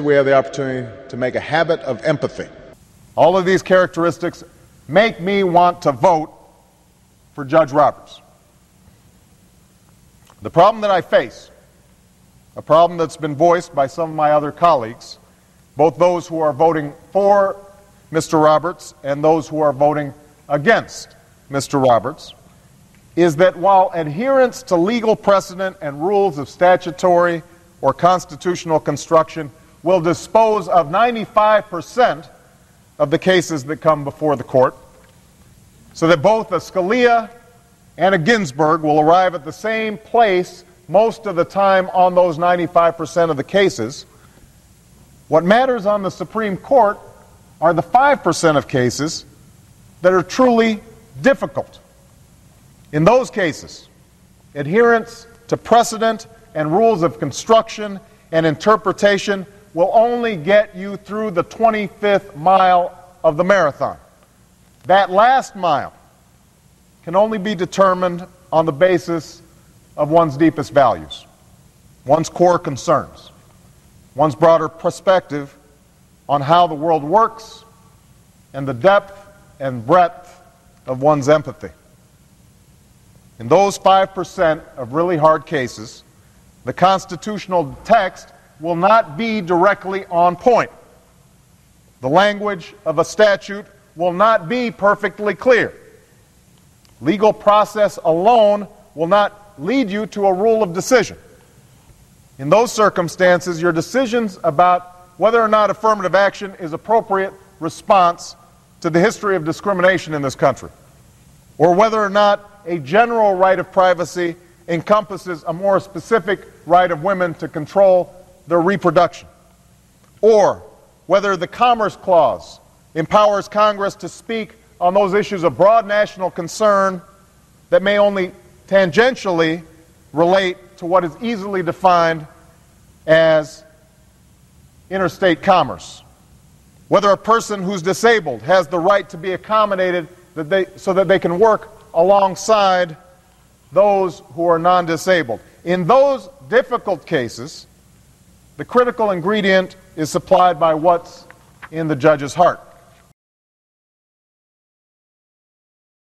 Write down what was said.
We have the opportunity to make a habit of empathy. All of these characteristics make me want to vote for Judge Roberts. The problem that I face, a problem that's been voiced by some of my other colleagues, both those who are voting for Mr. Roberts and those who are voting against Mr. Roberts, is that while adherence to legal precedent and rules of statutory or constitutional construction will dispose of 95% of the cases that come before the court, so that both a Scalia and a Ginsburg will arrive at the same place most of the time on those 95% of the cases, what matters on the Supreme Court are the 5% of cases that are truly difficult. In those cases, adherence to precedent and rules of construction and interpretation will only get you through the 25th mile of the marathon. That last mile can only be determined on the basis of one's deepest values, one's core concerns, one's broader perspective on how the world works, and the depth and breadth of one's empathy. In those 5% of really hard cases, the constitutional text will not be directly on point. The language of a statute will not be perfectly clear. Legal process alone will not lead you to a rule of decision. In those circumstances, your decisions about whether or not affirmative action is appropriate response to the history of discrimination in this country, or whether or not a general right of privacy encompasses a more specific right of women to control their reproduction, or whether the Commerce Clause empowers Congress to speak on those issues of broad national concern that may only tangentially relate to what is easily defined as interstate commerce, whether a person who's disabled has the right to be accommodated so that they can work alongside those who are non-disabled. In those difficult cases, the critical ingredient is supplied by what's in the judge's heart.